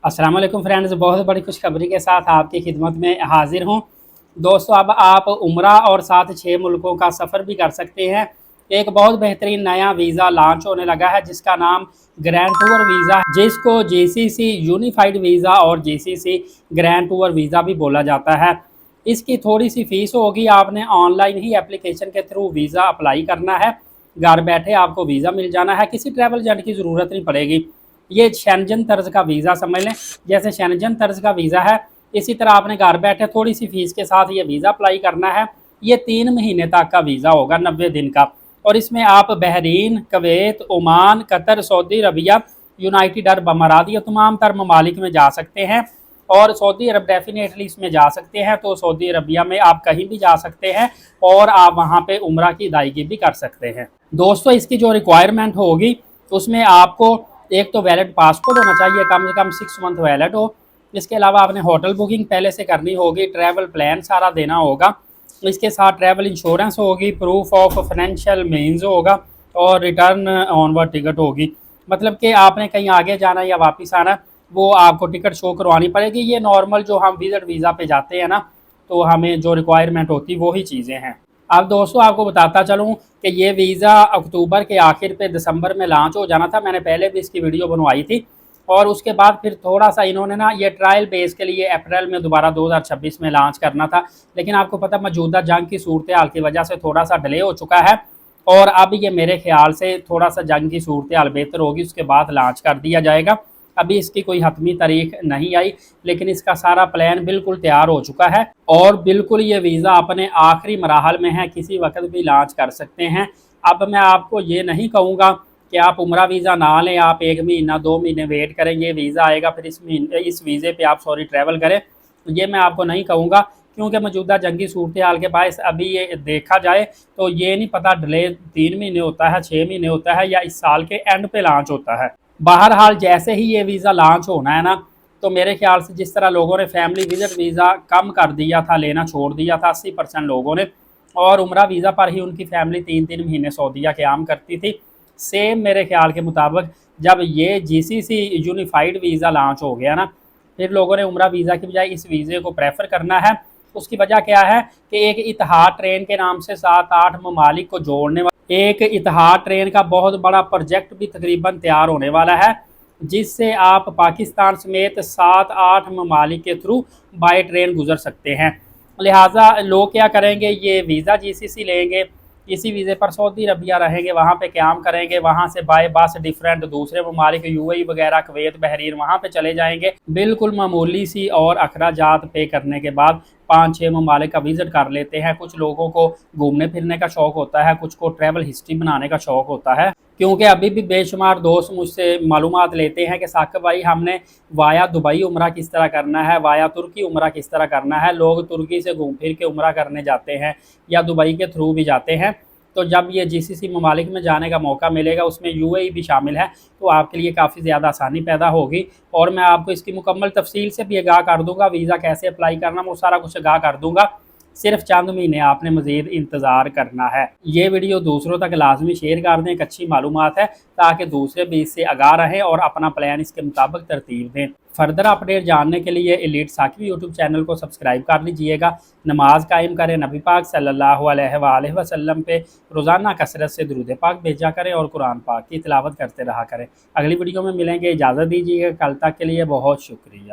अस्सलाम वालेकुम फ्रेंड्स, बहुत बड़ी खुशखबरी के साथ आपकी खिदमत में हाजिर हूँ। दोस्तों, अब आप उम्रा और साथ 6 मुल्कों का सफ़र भी कर सकते हैं। एक बहुत बेहतरीन नया वीज़ा लॉन्च होने लगा है जिसका नाम ग्रैंड टूर वीज़ा है, जिसको जीसीसी यूनिफाइड वीज़ा और जीसीसी ग्रैंड टूर वीज़ा भी बोला जाता है। इसकी थोड़ी सी फ़ीस होगी। आपने ऑनलाइन ही एप्लीकेशन के थ्रू वीज़ा अप्लाई करना है। घर बैठे आपको वीज़ा मिल जाना है, किसी ट्रैवल एजेंट की ज़रूरत नहीं पड़ेगी। ये शेंजन तर्ज का वीज़ा समझ लें। जैसे शेंजन तर्ज का वीज़ा है, इसी तरह आपने घर बैठे थोड़ी सी फीस के साथ ये वीज़ा अप्लाई करना है। ये 3 महीने तक का वीज़ा होगा, 90 दिन का। और इसमें आप Bahrain, Kuwait, Oman, Qatar, Saudi Arabia, United Arab अमारात, ये तमाम तर ममालिक में जा सकते हैं। और सऊदी अरब डेफिनेटली इसमें जा सकते हैं। तो सऊदी अरबिया में आप कहीं भी जा सकते हैं और आप वहाँ पे उम्रा की अदायगी भी कर सकते हैं। दोस्तों, इसकी जो रिक्वायरमेंट होगी उसमें आपको एक तो वैलिड पासपोर्ट होना चाहिए, कम से कम 6 मंथ वैलिड हो। इसके अलावा आपने होटल बुकिंग पहले से करनी होगी, ट्रैवल प्लान सारा देना होगा। इसके साथ ट्रैवल इंश्योरेंस होगी, प्रूफ ऑफ फाइनेंशियल मीन्स होगा और रिटर्न ऑनवर्ड टिकट होगी। मतलब कि आपने कहीं आगे जाना या वापस आना, वो आपको टिकट शो करवानी पड़ेगी। ये नॉर्मल जो हम विजिट वीज़ा पे जाते हैं ना, तो हमें जो रिक्वायरमेंट होती वो ही चीज़ें हैं। अब दोस्तों, आपको बताता चलूँ कि ये वीज़ा अक्टूबर के आखिर पे दिसंबर में लॉन्च हो जाना था। मैंने पहले भी इसकी वीडियो बनवाई थी और उसके बाद फिर थोड़ा सा इन्होंने ना ये ट्रायल बेस के लिए अप्रैल में दोबारा 2026 में लॉन्च करना था। लेकिन आपको पता, मौजूदा जंग की सूरत हाल की वजह से थोड़ा सा डिले हो चुका है और अब ये मेरे ख्याल से थोड़ा सा जंग की सूरत हाल बेहतर होगी, उसके बाद लॉन्च कर दिया जाएगा। अभी इसकी कोई हतमी तारीख नहीं आई, लेकिन इसका सारा प्लान बिल्कुल तैयार हो चुका है और बिल्कुल ये वीज़ा अपने आखिरी मराहल में है, किसी वक्त भी लॉन्च कर सकते हैं। अब मैं आपको ये नहीं कहूँगा कि आप उम्रा वीज़ा ना लें, आप 1 महीना 2 महीने वेट करेंगे, वीज़ा आएगा फिर इस वीज़े पे आप ट्रैवल करें। ये मैं आपको नहीं कहूँगा, क्योंकि मौजूदा जंगी सूरत हाल के बायस अभी ये देखा जाए तो ये नहीं पता डिले 3 महीने होता है, 6 महीने होता है या इस साल के एंड पे लॉन्च होता है। बहरहाल जैसे ही ये वीज़ा लॉन्च होना है ना, तो मेरे ख्याल से जिस तरह लोगों ने फैमिली विजिट वीज़ा कम कर दिया था, लेना छोड़ दिया था 80% लोगों ने, और उम्रा वीज़ा पर ही उनकी फैमिली 3-3 महीने सऊदीया क़याम करती थी, सेम मेरे ख्याल के मुताबिक जब ये जीसीसी यूनिफाइड वीज़ा लॉन्च हो गया ना, फिर लोगों ने उम्रा वीज़ा की बजाय इस वीज़े को प्रेफर करना है। उसकी वजह क्या है कि एक इतिहाद ट्रेन के नाम से 7-8 ममालिक को जोड़ने वाला एक इतिहाद ट्रेन का बहुत बड़ा प्रोजेक्ट भी तकरीबन तैयार होने वाला है, जिससे आप पाकिस्तान समेत 7-8 ममालिक के थ्रू बाय ट्रेन गुजर सकते हैं। लिहाजा लोग क्या करेंगे, ये वीज़ा जीसीसी लेंगे, इसी वीज़े पर सऊदी अरबिया रहेंगे, वहाँ पे क़याम करेंगे, वहाँ से बाय बस डिफरेंट दूसरे ममालिक यूएई वगैरह, कुवैत, बहरीन, वहाँ पे चले जाएंगे। बिल्कुल मामूली सी और अखराजात पे करने के बाद 5-6 ममालिक का विज़िट कर लेते हैं। कुछ लोगों को घूमने फिरने का शौक़ होता है, कुछ को ट्रैवल हिस्ट्री बनाने का शौक़ होता है। क्योंकि अभी भी बेशुमार दोस्त मुझसे मालूमात लेते हैं कि साकिब भाई, हमने वाया दुबई उम्रा किस तरह करना है, वाया तुर्की उम्रा किस तरह करना है। लोग तुर्की से घूम फिर के उम्रा करने जाते हैं या दुबई के थ्रू भी जाते हैं। तो जब ये जीसीसी ममालिक में जाने का मौका मिलेगा, उसमें यूएई भी शामिल है, तो आपके लिए काफ़ी ज़्यादा आसानी पैदा होगी। और मैं आपको इसकी मुकम्मल तफसील से भी आगाह कर दूँगा, वीज़ा कैसे अप्लाई करना वो सारा कुछ आगाह कर दूँगा। सिर्फ चंद महीने आपने मज़ीद इंतज़ार करना है। ये वीडियो दूसरों तक लाजमी शेयर कर दें, एक अच्छी मालूमात है, ताकि दूसरे भी इससे आगाह रहें और अपना प्लान इसके मुताबिक तरतीब दें। फर्दर अपडेट जानने के लिए एलीट साकिब यूट्यूब चैनल को सब्सक्राइब कर लीजिएगा। नमाज कायम करें, नबी पाक सल्लल्लाहु अलैहि वसल्लम पे रोज़ाना कसरत से दुरूद पाक भेजा करें और कुरान पाक की तिलावत करते रहा करें। अगली वीडियो में मिलेंगे, इजाज़त दीजिएगा। कल तक के लिए बहुत शुक्रिया।